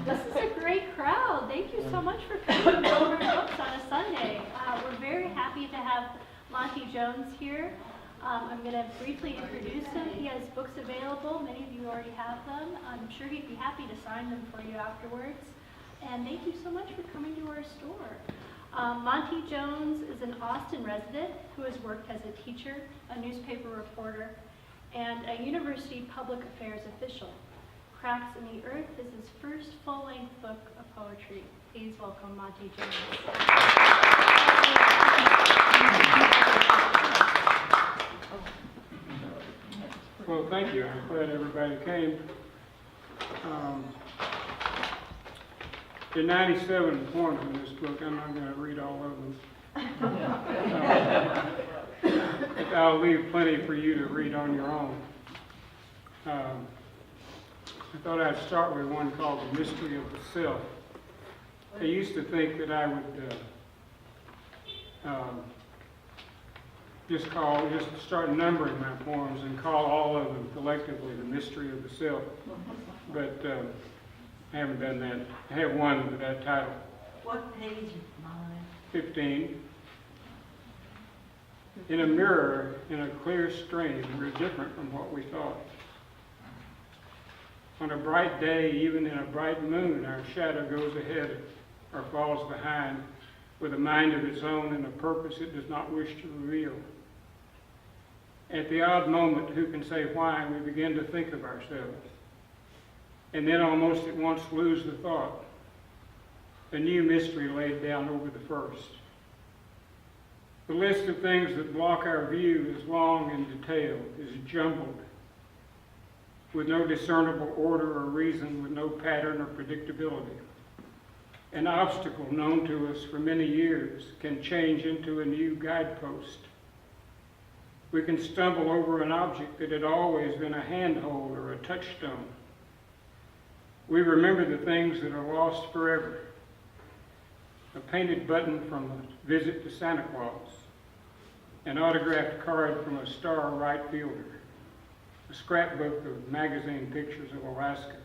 This is a great crowd. Thank you so much for coming to Malvern Books on a Sunday. We're very happy to have Monty Jones here. I'm going to briefly introduce him. He has books available. Many of you already have them. I'm sure he'd be happy to sign them for you afterwards. And thank you so much for coming to our store. Monty Jones is an Austin resident who has worked as a teacher, a newspaper reporter, and a university public affairs official. Cracks in the Earth is his first full-length book of poetry. Please welcome Monty Jones. Well, thank you. I'm glad everybody came. There are 97 poems in this book. I'm not going to read all of them. I'll leave plenty for you to read on your own. I thought I'd start with one called The Mystery of the Self. I used to think that I would just start numbering my poems and call all of them collectively The Mystery of the Self. But I haven't done that. I have one with that title. What page, Molly? 15. In a mirror, in a clear stream, we're different from what we thought. On a bright day, even in a bright moon, our shadow goes ahead or falls behind with a mind of its own and a purpose it does not wish to reveal. At the odd moment, who can say why, we begin to think of ourselves, and then almost at once lose the thought. A new mystery laid down over the first. The list of things that block our view is long and detailed, is jumbled, with no discernible order or reason, with no pattern or predictability. An obstacle known to us for many years can change into a new guidepost. We can stumble over an object that had always been a handhold or a touchstone. We remember the things that are lost forever. A painted button from a visit to Santa Claus, an autographed card from a star right fielder, a scrapbook of magazine pictures of Alaska,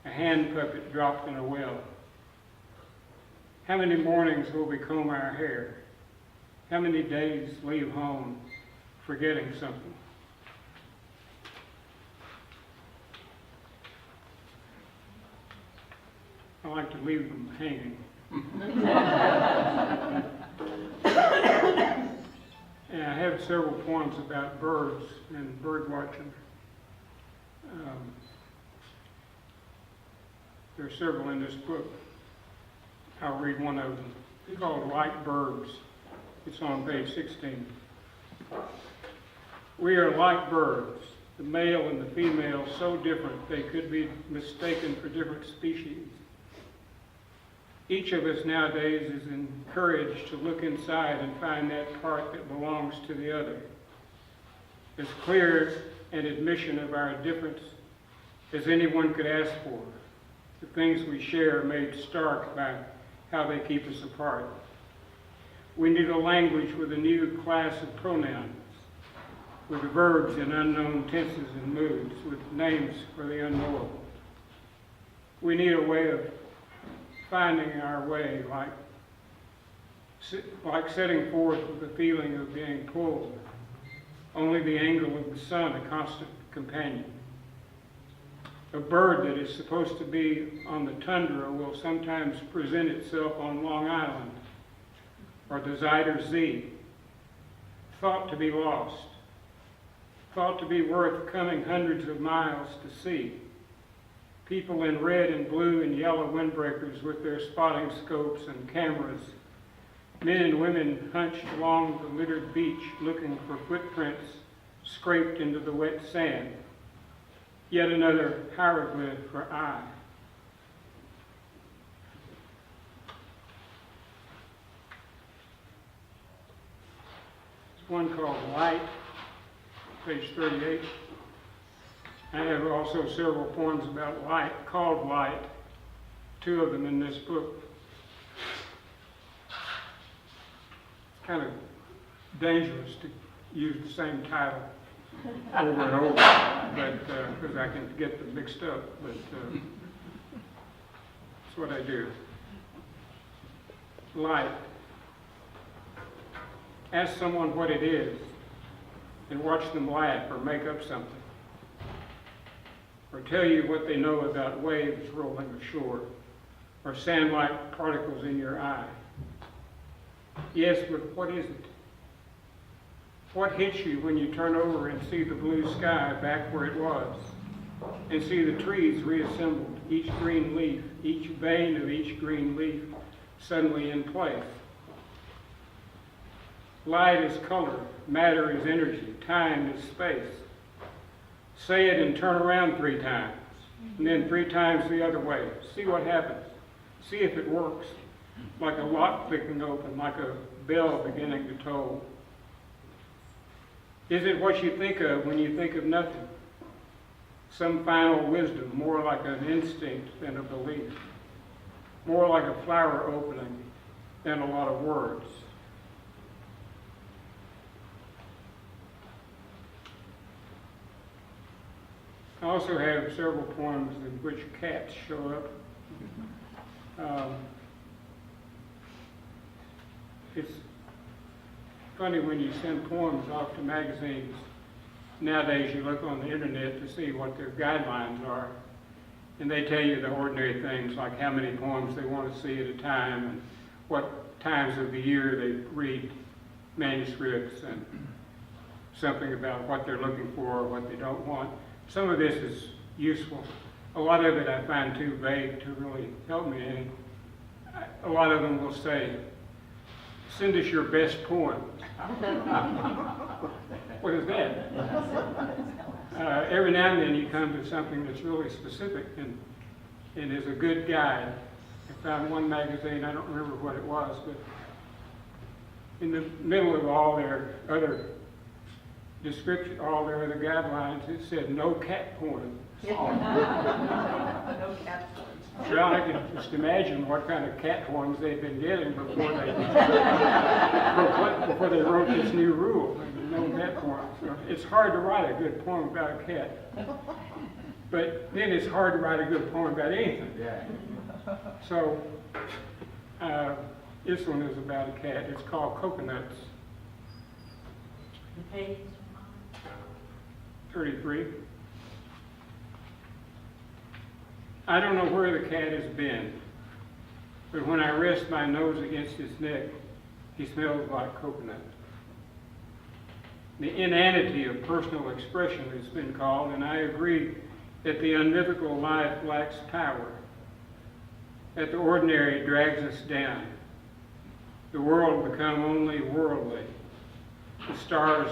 a hand puppet dropped in a well. How many mornings will we comb our hair? How many days leave home forgetting something? I like to leave them hanging. And I have several poems about birds and bird watching. There are several in this book. I'll read one of them. It's called Like Birds. It's on page 16. We are like birds, the male and the female so different they could be mistaken for different species. Each of us nowadays is encouraged to look inside and find that part that belongs to the other. As clear an admission of our difference as anyone could ask for. The things we share are made stark by how they keep us apart. We need a language with a new class of pronouns, with verbs in unknown tenses and moods, with names for the unknowable. We need a way of finding our way, like setting forth with the feeling of being pulled. Only the angle of the sun, a constant companion. A bird that is supposed to be on the tundra will sometimes present itself on Long Island or the Zuyder Zee, thought to be lost, thought to be worth coming hundreds of miles to see. People in red and blue and yellow windbreakers with their spotting scopes and cameras. Men and women hunched along the littered beach looking for footprints scraped into the wet sand. Yet another hieroglyph for I. There's one called Light, page 38. I have also several poems about light, called Light, 2 of them in this book. It's kind of dangerous to use the same title over and over, but because I can get them mixed up. But That's what I do. Light. Ask someone what it is and watch them laugh or make up something. Or tell you what they know about waves rolling ashore or sand-like particles in your eye. Yes, but what is it? What hits you when you turn over and see the blue sky back where it was, and see the trees reassembled, each green leaf, each vein of each green leaf suddenly in place? Light is color, matter is energy, time is space. Say it and turn around 3 times, and then 3 times the other way. See what happens. See if it works. Like a lock clicking open, like a bell beginning to toll. Is it what you think of when you think of nothing? Some final wisdom, more like an instinct than a belief. More like a flower opening than a lot of words. I also have several poems in which cats show up. It's funny when you send poems off to magazines. Nowadays you look on the internet to see what their guidelines are, and they tell you the ordinary things like how many poems they want to see at a time and what times of the year they read manuscripts and something about what they're looking for or what they don't want. Some of this is useful. A lot of it I find too vague to really help me. And a lot of them will say, send us your best poem. What is that? Every now and then you come to something that's really specific and is a good guide. I found one magazine, I don't remember what it was, but in the middle of all their other description, all their other guidelines, it said no cat porn. No cat poems. Well, I can just imagine what kind of cat poems they've been getting before they wrote this new rule. No cat porn. So it's hard to write a good poem about a cat. But then it's hard to write a good poem about anything. Yeah. So this one is about a cat. It's called Coconuts. The page. 33. I don't know where the cat has been, but when I rest my nose against his neck, he smells like coconut. The inanity of personal expression has been called, and I agree that the unmythical life lacks power, that the ordinary drags us down. The world become only worldly. The stars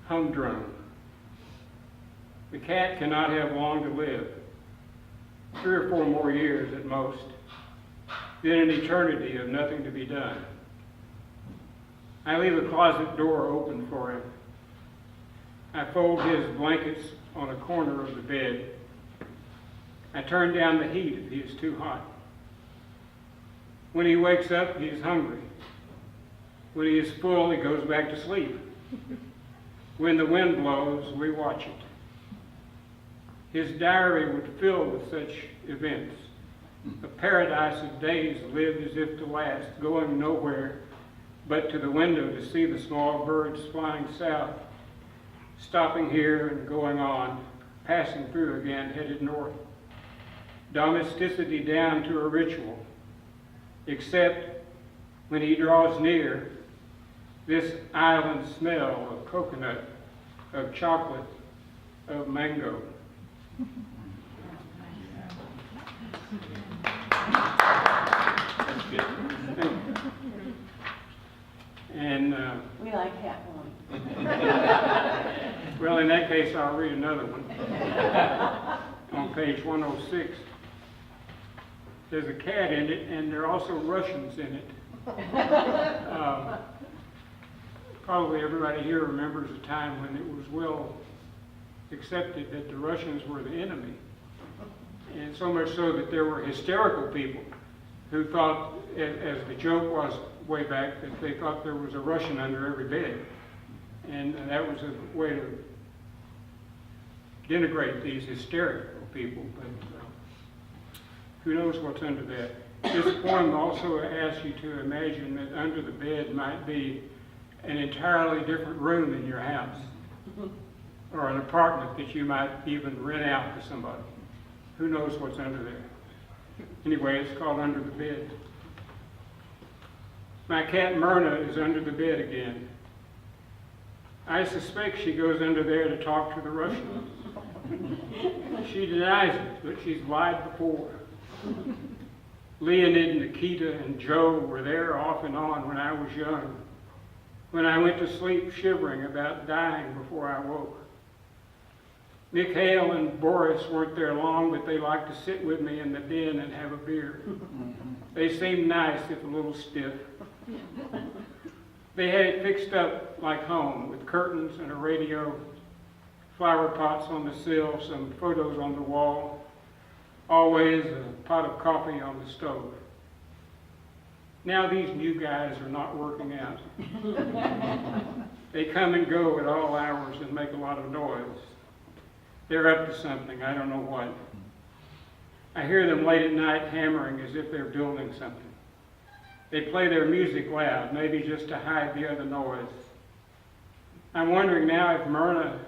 humdrum. The cat cannot have long to live, 3 or 4 more years at most, then an eternity of nothing to be done. I leave a closet door open for him. I fold his blankets on a corner of the bed. I turn down the heat if he is too hot. When he wakes up, he is hungry. When he is full, he goes back to sleep. When the wind blows, we watch it. His diary would fill with such events. A paradise of days lived as if to last, going nowhere but to the window to see the small birds flying south, stopping here and going on, passing through again, headed north. Domesticity down to a ritual, except when he draws near, this island smell of coconut, of chocolate, of mango. That's good. And We like cat poems. well, in that case, I'll read another one. On page 106, there's a cat in it, and there are also Russians in it. Probably everybody here remembers a time when it was well accepted that the Russians were the enemy. And so much so that there were hysterical people who thought, as the joke was way back, that they thought there was a Russian under every bed. And that was a way to denigrate these hysterical people. But Who knows what's under that? This poem also asks you to imagine that under the bed might be an entirely different room in your house, or an apartment that you might even rent out to somebody. Who knows what's under there? Anyway, it's called Under the Bed. My cat Myrna is under the bed again. I suspect she goes under there to talk to the Russians. She denies it, but she's lied before. Leonid, Nikita, and Joe were there off and on when I was young, when I went to sleep shivering about dying before I woke. Mikhail and Boris weren't there long, but they liked to sit with me in the den and have a beer. They seemed nice, if a little stiff. They had it fixed up like home, with curtains and a radio, flower pots on the sill, some photos on the wall, always a pot of coffee on the stove. Now these new guys are not working out. They come and go at all hours and make a lot of noise. They're up to something, I don't know what. I hear them late at night hammering as if they're building something. They play their music loud, maybe just to hide the other noise. I'm wondering now if Myrna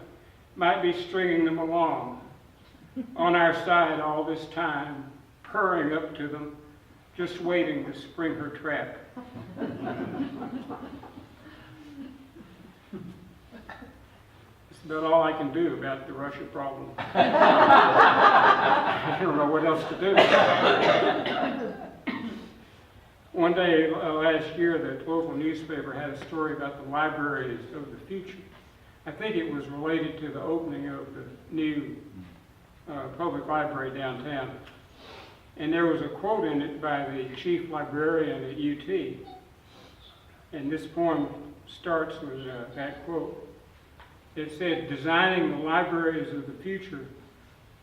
might be stringing them along, on our side all this time, purring up to them, just waiting to spring her trap. That's about all I can do about the Russia problem. I don't know what else to do. One day last year, the local newspaper had a story about the libraries of the future. I think it was related to the opening of the new public library downtown. And there was a quote in it by the chief librarian at UT. And this poem starts with that quote. It said, "Designing the libraries of the future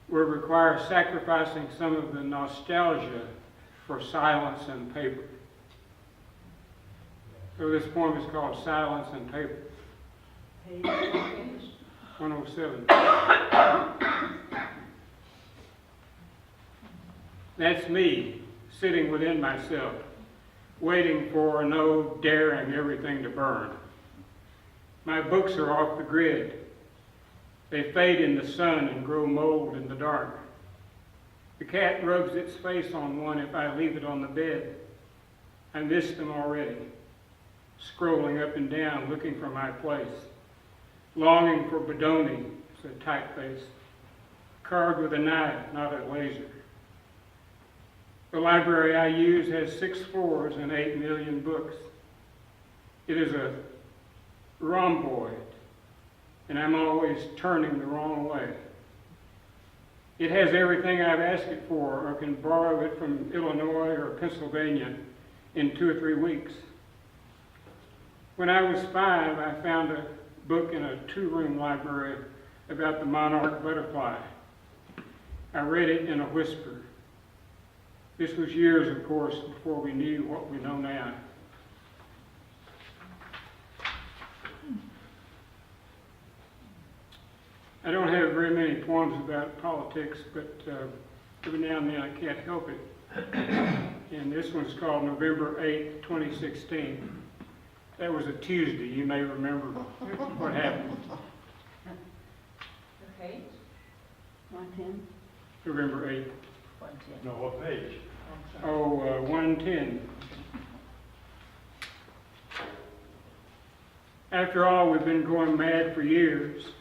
will require sacrificing some of the nostalgia for silence and paper." So this poem is called Silence and Paper. Page 107. That's me, sitting within myself, waiting for, no daring everything to burn. My books are off the grid. They fade in the sun and grow mold in the dark. The cat rubs its face on one if I leave it on the bed. I miss them already, scrolling up and down, looking for my place, longing for Bodoni, it's a typeface, carved with a knife, not a laser. The library I use has 6 floors and 8 million books. It is a rhomboid, and I'm always turning the wrong way. It has everything I've asked it for, or can borrow it from Illinois or Pennsylvania in 2 or 3 weeks. When I was 5, I found a book in a 2-room library about the monarch butterfly. I read it in a whisper. This was years, of course, before we knew what we know now. I don't have very many poems about politics, but every now and then I can't help it. And this one's called November 8, 2016. That was a Tuesday. You may remember what happened. Okay. 110. November 8th. 110. No, what page? Oh, 110. After all, we've been going mad for years.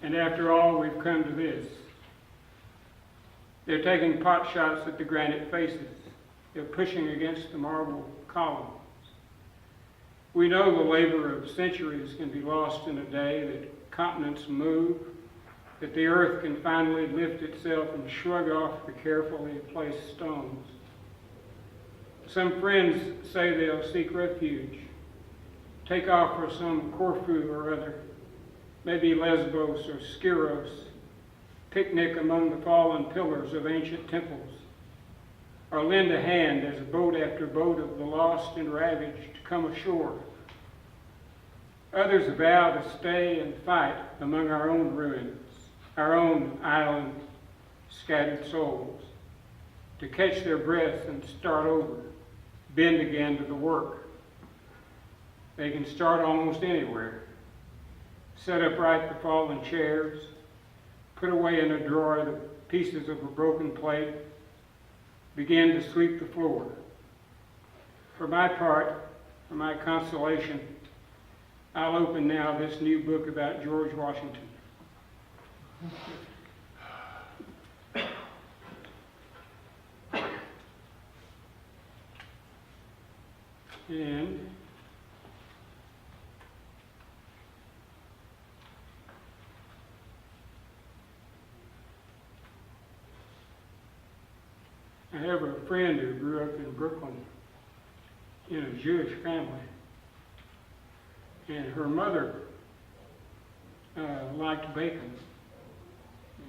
And after all, we've come to this. They're taking pot shots at the granite faces. They're pushing against the marble columns. We know the labor of centuries can be lost in a day, that continents move, that the earth can finally lift itself and shrug off the carefully placed stones. Some friends say they'll seek refuge, take off for some Corfu or other, maybe Lesbos or Skyros, picnic among the fallen pillars of ancient temples, or lend a hand as boat after boat of the lost and ravaged come ashore. Others vow to stay and fight among our own ruins, our own island scattered souls. to catch their breath and start over, bend again to the work. They can start almost anywhere. Set upright the fallen chairs, put away in a drawer the pieces of a broken plate, begin to sweep the floor. For my part, for my consolation, I'll open now this new book about George Washington. And I have a friend who grew up in Brooklyn in a Jewish family, and her mother liked bacon,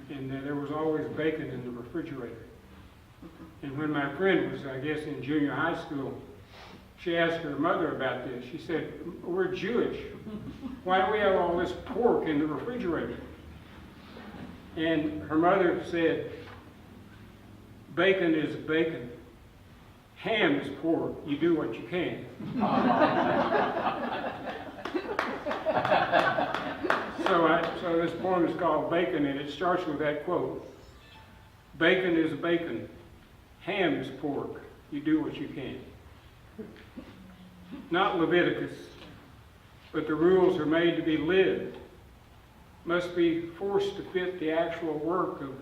and there was always bacon in the refrigerator. And when my friend was, I guess, in junior high school, she asked her mother about this. She said, "We're Jewish. Why do we have all this pork in the refrigerator?" And her mother said, "Bacon is bacon. Ham is pork. You do what you can." So this poem is called Bacon, and it starts with that quote. "Bacon is bacon. Ham is pork. You do what you can." Not Leviticus, but the rules are made to be lived, must be forced to fit the actual work of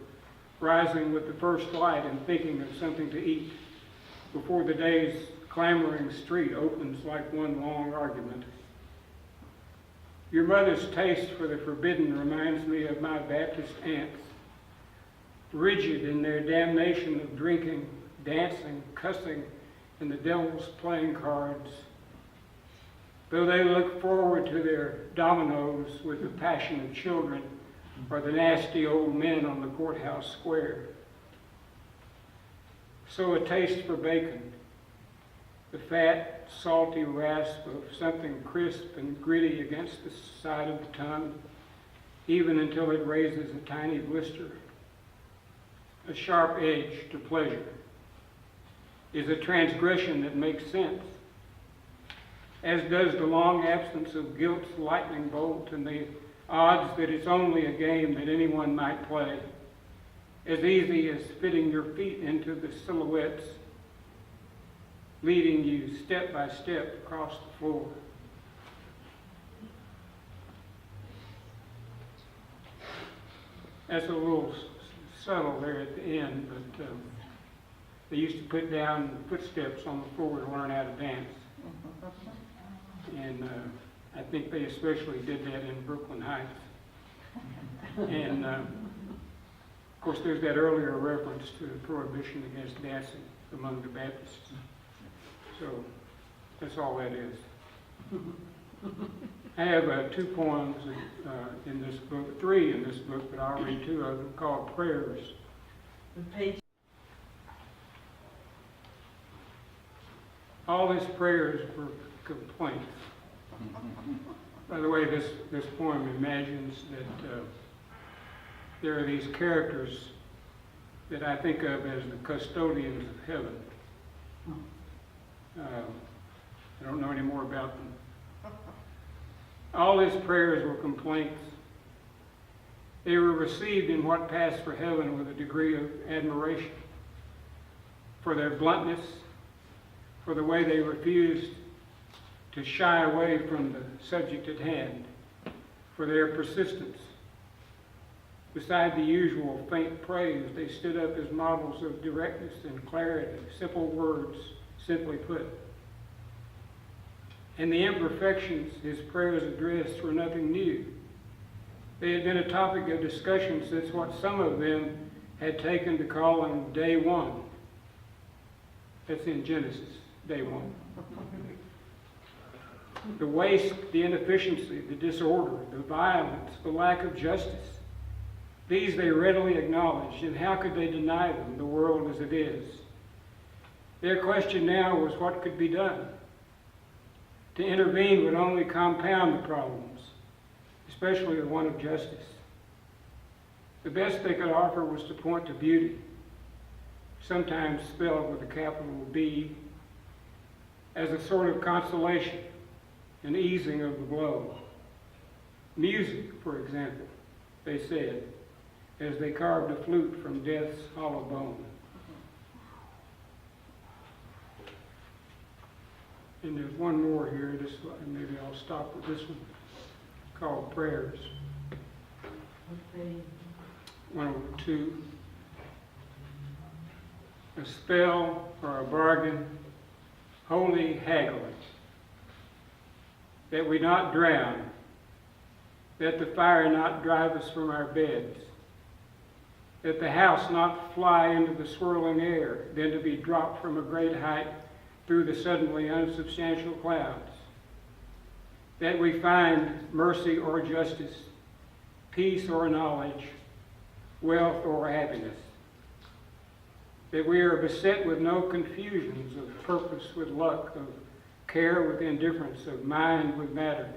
rising with the first light and thinking of something to eat before the day's clamoring street opens like one long argument. Your mother's taste for the forbidden reminds me of my Baptist aunts, rigid in their damnation of drinking, dancing, cussing, and the devil's playing cards. Though they look forward to their dominoes with the passion of children or the nasty old men on the courthouse square. So a taste for bacon, the fat, salty rasp of something crisp and gritty against the side of the tongue, even until it raises a tiny blister. A sharp edge to pleasure is a transgression that makes sense, as does the long absence of guilt's lightning bolt and the odds that it's only a game that anyone might play, as easy as fitting your feet into the silhouettes, leading you step by step across the floor. That's a little subtle there at the end, but they used to put down footsteps on the floor to learn how to dance. And I think they especially did that in Brooklyn Heights. And of course, there's that earlier reference to the prohibition against dancing among the Baptists. So that's all that is. I have 2 poems in this book, 3 in this book, but I'll read 2 of them called Prayers. All his prayers were complaints. By the way, this poem imagines that there are these characters that I think of as the custodians of heaven. I don't know any more about them. All his prayers were complaints. They were received in what passed for heaven with a degree of admiration for their bluntness, for the way they refused to shy away from the subject at hand, for their persistence. Beside the usual faint praise, they stood up as models of directness and clarity, simple words, simply put. And the imperfections his prayers addressed were nothing new. They had been a topic of discussion since what some of them had taken to calling day one. That's in Genesis, day one. The waste, the inefficiency, the disorder, the violence, the lack of justice. These they readily acknowledged, and how could they deny them, the world as it is? Their question now was what could be done. To intervene would only compound the problems, especially the one of justice. The best they could offer was to point to beauty, sometimes spelled with a capital B, as a sort of consolation, an easing of the blow. Music, for example, they said, as they carved a flute from death's hollow bone. And there's one more here, maybe I'll stop with this one, called Prayers. What page? 102. A spell or a bargain, holy haggling, that we not drown, that the fire not drive us from our beds, that the house not fly into the swirling air, then to be dropped from a great height through the suddenly unsubstantial clouds, that we find mercy or justice, peace or knowledge, wealth or happiness, that we are beset with no confusions of purpose with luck, of care with indifference, of mind with matter,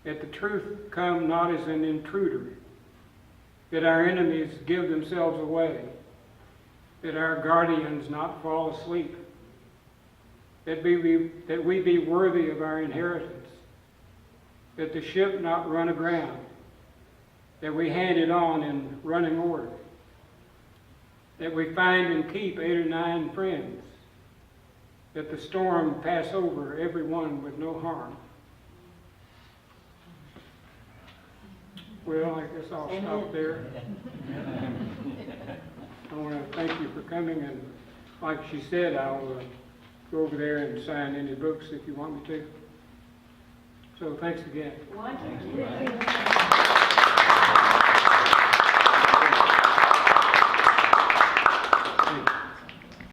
that the truth come not as an intruder, that our enemies give themselves away, that our guardians not fall asleep, that we be worthy of our inheritance, that the ship not run aground, that we hand it on in running order, that we find and keep 8 or 9 friends, that the storm pass over everyone with no harm. Well, I guess I'll stop there. I want to thank you for coming, and like she said, I'll go over there and sign any books if you want me to. So thanks again. Thank you.